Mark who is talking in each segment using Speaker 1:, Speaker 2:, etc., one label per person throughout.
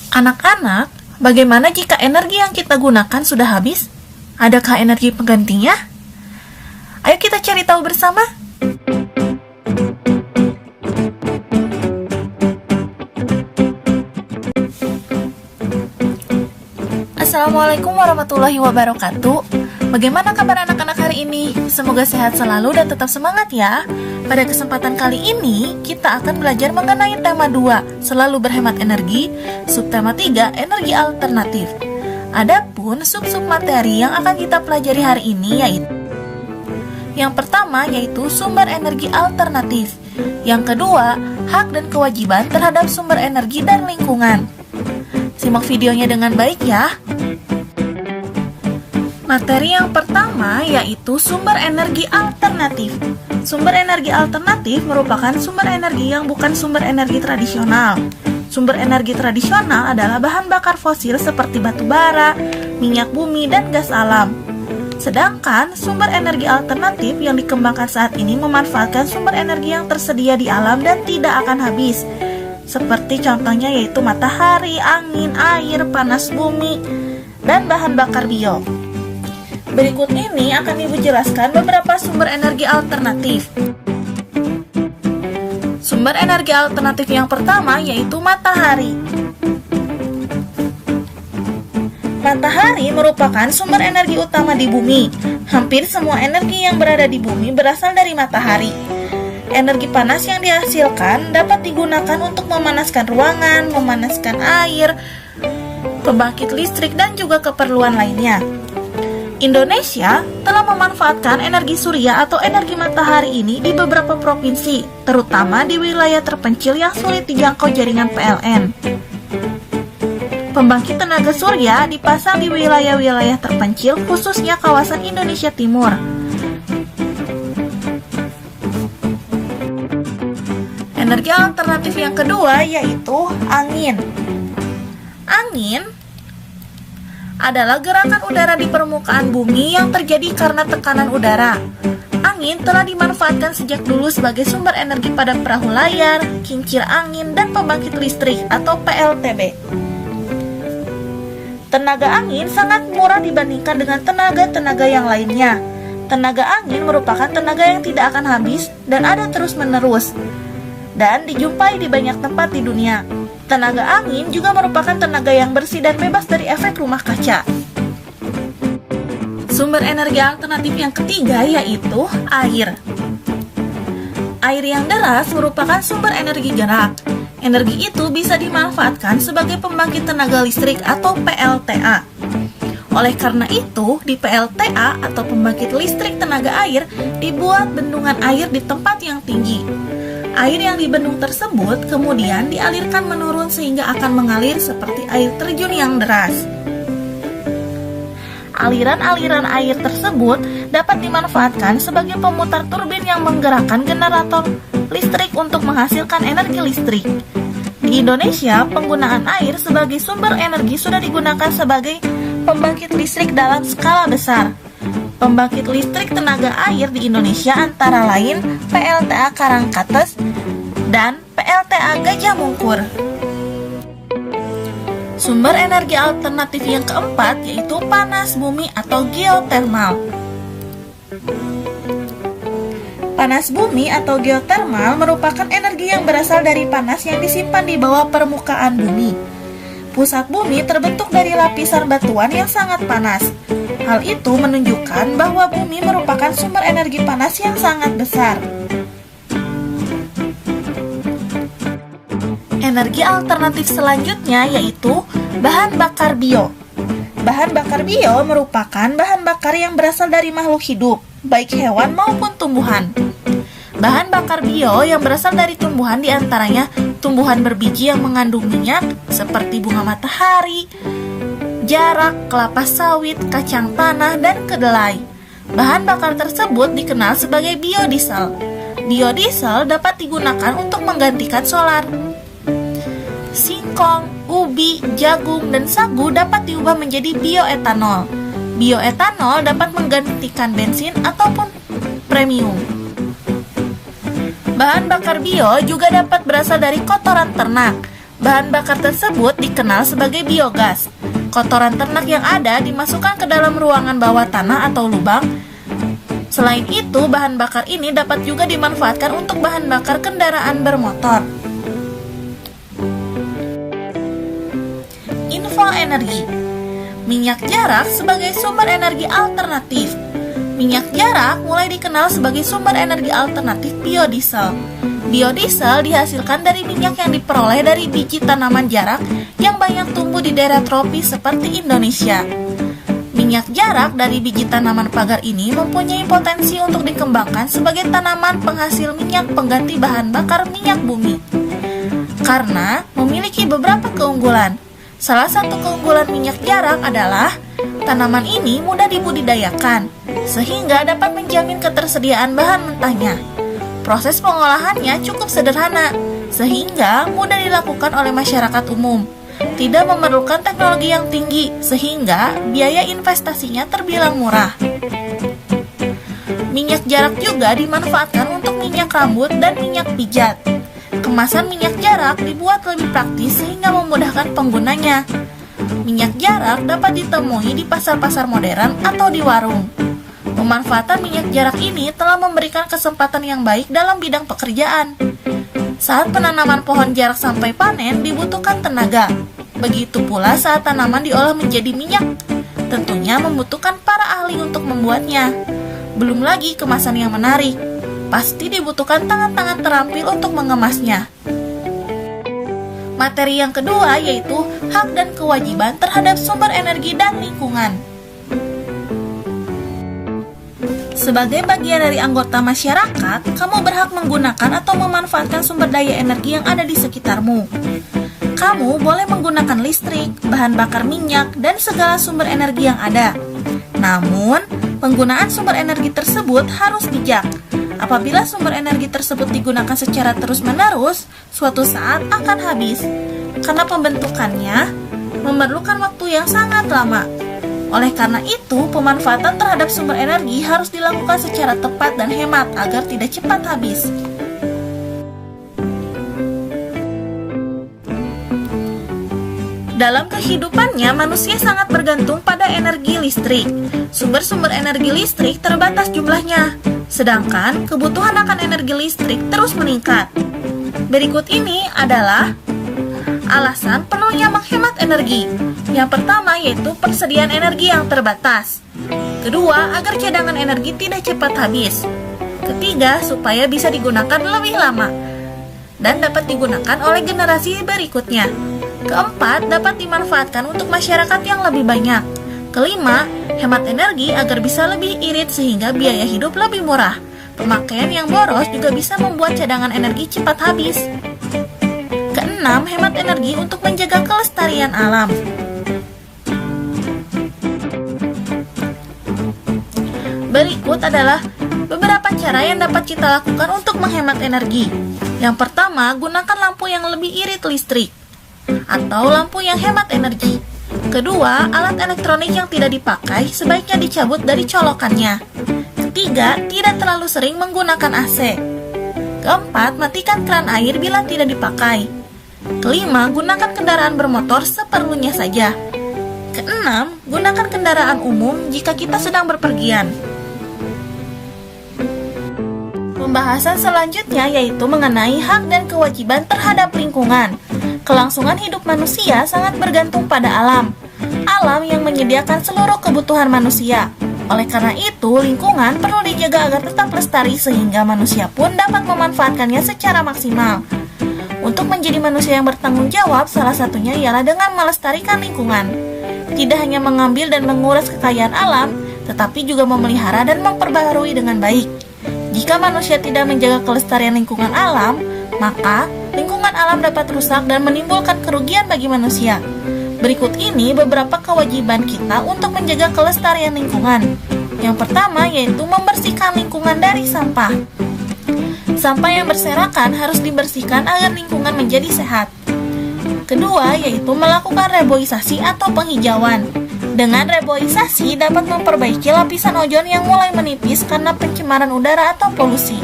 Speaker 1: Anak-anak, bagaimana jika energi yang kita gunakan sudah habis? Adakah energi penggantinya? Ayo kita cari tahu bersama. Assalamualaikum warahmatullahi wabarakatuh. Bagaimana kabar anak-anak hari ini? Semoga sehat selalu dan tetap semangat ya. Pada kesempatan kali ini, kita akan belajar mengenai tema 2, selalu berhemat energi, subtema 3, energi alternatif. Adapun sub-sub materi yang akan kita pelajari hari ini yaitu yang pertama yaitu sumber energi alternatif. Yang kedua, hak dan kewajiban terhadap sumber energi dan lingkungan. Simak videonya dengan baik ya. Materi yang pertama yaitu sumber energi alternatif. Sumber energi alternatif merupakan sumber energi yang bukan sumber energi tradisional. Sumber energi tradisional adalah bahan bakar fosil seperti batu bara, minyak bumi, dan gas alam. Sedangkan sumber energi alternatif yang dikembangkan saat ini memanfaatkan sumber energi yang tersedia di alam dan tidak akan habis. Seperti contohnya yaitu matahari, angin, air, panas bumi, dan bahan bakar bio. Berikut ini akan Ibu jelaskan beberapa sumber energi alternatif. Sumber energi alternatif yang pertama yaitu matahari. Matahari merupakan sumber energi utama di bumi. Hampir semua energi yang berada di bumi berasal dari matahari. Energi panas yang dihasilkan dapat digunakan untuk memanaskan ruangan, memanaskan air, pembangkit listrik, dan juga keperluan lainnya. Indonesia telah memanfaatkan energi surya atau energi matahari ini di beberapa provinsi, terutama di wilayah terpencil yang sulit dijangkau jaringan PLN. Pembangkit tenaga surya dipasang di wilayah-wilayah terpencil, khususnya kawasan Indonesia Timur. Energi alternatif yang kedua yaitu angin. Angin adalah gerakan udara di permukaan bumi yang terjadi karena tekanan udara. Angin telah dimanfaatkan sejak dulu sebagai sumber energi pada perahu layar, kincir angin, dan pembangkit listrik atau PLTB. Tenaga angin sangat murah dibandingkan dengan tenaga-tenaga yang lainnya. Tenaga angin merupakan tenaga yang tidak akan habis dan ada terus-menerus, dan dijumpai di banyak tempat di dunia. Tenaga angin juga merupakan tenaga yang bersih dan bebas dari efek rumah kaca. Sumber energi alternatif yang ketiga yaitu air. Air yang deras merupakan sumber energi gerak. Energi itu bisa dimanfaatkan sebagai pembangkit tenaga listrik atau PLTA. Oleh karena itu, di PLTA atau pembangkit listrik tenaga air dibuat bendungan air di tempat yang tinggi. Air yang di bendung tersebut kemudian dialirkan menurun sehingga akan mengalir seperti air terjun yang deras. Aliran-aliran air tersebut dapat dimanfaatkan sebagai pemutar turbin yang menggerakkan generator listrik untuk menghasilkan energi listrik. Di Indonesia, penggunaan air sebagai sumber energi sudah digunakan sebagai pembangkit listrik dalam skala besar. Pembangkit listrik tenaga air di Indonesia antara lain PLTA Karangkates dan PLTA Gajah Mungkur. Sumber energi alternatif yang keempat yaitu panas bumi atau geotermal. Panas bumi atau geotermal merupakan energi yang berasal dari panas yang disimpan di bawah permukaan bumi. Pusat bumi terbentuk dari lapisan batuan yang sangat panas. Hal itu menunjukkan bahwa bumi merupakan sumber energi panas yang sangat besar. Energi alternatif selanjutnya yaitu bahan bakar bio. Bahan bakar bio merupakan bahan bakar yang berasal dari makhluk hidup, baik hewan maupun tumbuhan. Bahan bakar bio yang berasal dari tumbuhan diantaranya tumbuhan berbiji yang mengandung minyak seperti bunga matahari, jarak, kelapa sawit, kacang tanah, dan kedelai. Bahan bakar tersebut dikenal sebagai biodiesel. Biodiesel dapat digunakan untuk menggantikan solar. Singkong, ubi, jagung, dan sagu dapat diubah menjadi bioetanol. Bioetanol dapat menggantikan bensin ataupun premium. Bahan bakar bio juga dapat berasal dari kotoran ternak. Bahan bakar tersebut dikenal sebagai biogas. Kotoran ternak yang ada dimasukkan ke dalam ruangan bawah tanah atau lubang. Selain itu, bahan bakar ini dapat juga dimanfaatkan untuk bahan bakar kendaraan bermotor. Info energi. Minyak jarak sebagai sumber energi alternatif. Minyak jarak mulai dikenal sebagai sumber energi alternatif biodiesel. Biodiesel dihasilkan dari minyak yang diperoleh dari biji tanaman jarak yang banyak tumbuh di daerah tropis seperti Indonesia. Minyak jarak dari biji tanaman pagar ini mempunyai potensi untuk dikembangkan sebagai tanaman penghasil minyak pengganti bahan bakar minyak bumi. Karena memiliki beberapa keunggulan. Salah satu keunggulan minyak jarak adalah tanaman ini mudah dibudidayakan, sehingga dapat menjamin ketersediaan bahan mentahnya. Proses pengolahannya cukup sederhana, sehingga mudah dilakukan oleh masyarakat umum. Tidak memerlukan teknologi yang tinggi, sehingga biaya investasinya terbilang murah. Minyak jarak juga dimanfaatkan untuk minyak rambut dan minyak pijat. Kemasan minyak jarak dibuat lebih praktis sehingga memudahkan penggunanya. Minyak jarak dapat ditemui di pasar-pasar modern atau di warung. Pemanfaatan minyak jarak ini telah memberikan kesempatan yang baik dalam bidang pekerjaan. Saat penanaman pohon jarak sampai panen dibutuhkan tenaga. Begitu pula saat tanaman diolah menjadi minyak, tentunya membutuhkan para ahli untuk membuatnya. Belum lagi kemasan yang menarik, pasti dibutuhkan tangan-tangan terampil untuk mengemasnya. Materi yang kedua yaitu hak dan kewajiban terhadap sumber energi dan lingkungan. Sebagai bagian dari anggota masyarakat, kamu berhak menggunakan atau memanfaatkan sumber daya energi yang ada di sekitarmu. Kamu boleh menggunakan listrik, bahan bakar minyak, dan segala sumber energi yang ada. Namun, penggunaan sumber energi tersebut harus bijak. Apabila sumber energi tersebut digunakan secara terus-menerus, suatu saat akan habis, karena pembentukannya memerlukan waktu yang sangat lama. Oleh karena itu, pemanfaatan terhadap sumber energi harus dilakukan secara tepat dan hemat agar tidak cepat habis. Dalam kehidupannya, manusia sangat bergantung pada energi listrik. Sumber-sumber energi listrik terbatas jumlahnya, sedangkan kebutuhan akan energi listrik terus meningkat. Berikut ini adalah alasan perlunya menghemat energi. Yang pertama yaitu persediaan energi yang terbatas. Kedua, agar cadangan energi tidak cepat habis. Ketiga, supaya bisa digunakan lebih lama dan dapat digunakan oleh generasi berikutnya. Keempat, dapat dimanfaatkan untuk masyarakat yang lebih banyak. Kelima, hemat energi agar bisa lebih irit sehingga biaya hidup lebih murah. Pemakaian yang boros juga bisa membuat cadangan energi cepat habis. Keenam, hemat energi untuk menjaga kelestarian alam. Berikut adalah beberapa cara yang dapat kita lakukan untuk menghemat energi. Yang pertama, gunakan lampu yang lebih irit listrik atau lampu yang hemat energi. Kedua, alat elektronik yang tidak dipakai sebaiknya dicabut dari colokannya. Ketiga, tidak terlalu sering menggunakan AC. Keempat, matikan keran air bila tidak dipakai. Kelima, gunakan kendaraan bermotor seperlunya saja. Keenam, gunakan kendaraan umum jika kita sedang berpergian. Pembahasan selanjutnya yaitu mengenai hak dan kewajiban terhadap lingkungan. Kelangsungan hidup manusia sangat bergantung pada alam. Alam yang menyediakan seluruh kebutuhan manusia. Oleh karena itu, lingkungan perlu dijaga agar tetap lestari sehingga manusia pun dapat memanfaatkannya secara maksimal. Untuk menjadi manusia yang bertanggung jawab, salah satunya ialah dengan melestarikan lingkungan. Tidak hanya mengambil dan menguras kekayaan alam, tetapi juga memelihara dan memperbaharui dengan baik. Jika manusia tidak menjaga kelestarian lingkungan alam, maka lingkungan alam dapat rusak dan menimbulkan kerugian bagi manusia. Berikut ini beberapa kewajiban kita untuk menjaga kelestarian lingkungan. Yang pertama yaitu membersihkan lingkungan dari sampah. Sampah yang berserakan harus dibersihkan agar lingkungan menjadi sehat. Kedua yaitu melakukan reboisasi atau penghijauan. Dengan reboisasi dapat memperbaiki lapisan ozon yang mulai menipis karena pencemaran udara atau polusi.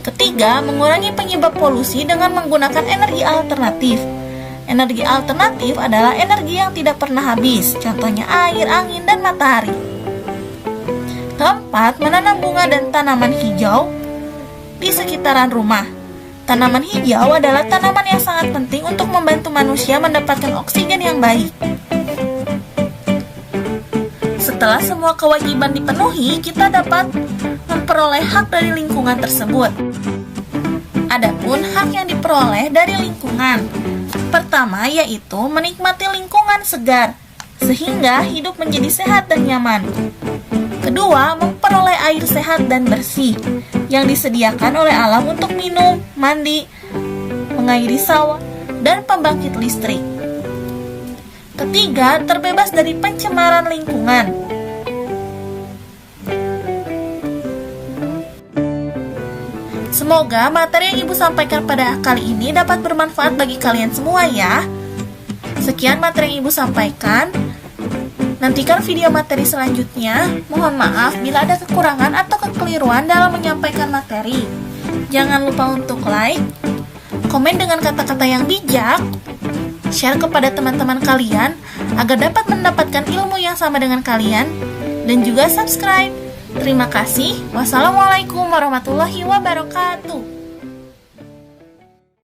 Speaker 1: Ketiga, ketiga, mengurangi penyebab polusi dengan menggunakan energi alternatif. Energi alternatif adalah energi yang tidak pernah habis, contohnya air, angin, dan matahari. Keempat, menanam bunga dan tanaman hijau di sekitaran rumah. Tanaman hijau adalah tanaman yang sangat penting untuk membantu manusia mendapatkan oksigen yang baik. Setelah semua kewajiban dipenuhi, kita dapat memperoleh hak dari lingkungan tersebut. Adapun hak yang diperoleh dari lingkungan, pertama yaitu menikmati lingkungan segar, sehingga hidup menjadi sehat dan nyaman. Kedua, memperoleh air sehat dan bersih yang disediakan oleh alam untuk minum, mandi, mengairi sawah, dan pembangkit listrik. Ketiga, terbebas dari pencemaran lingkungan. Semoga materi yang Ibu sampaikan pada kali ini dapat bermanfaat bagi kalian semua ya. Sekian materi yang Ibu sampaikan. Nantikan video materi selanjutnya. Mohon maaf bila ada kekurangan atau kekeliruan dalam menyampaikan materi. Jangan lupa untuk like, komen dengan kata-kata yang bijak, share kepada teman-teman kalian agar dapat mendapatkan ilmu yang sama dengan kalian, dan juga subscribe. Terima kasih. Wassalamualaikum warahmatullahi wabarakatuh.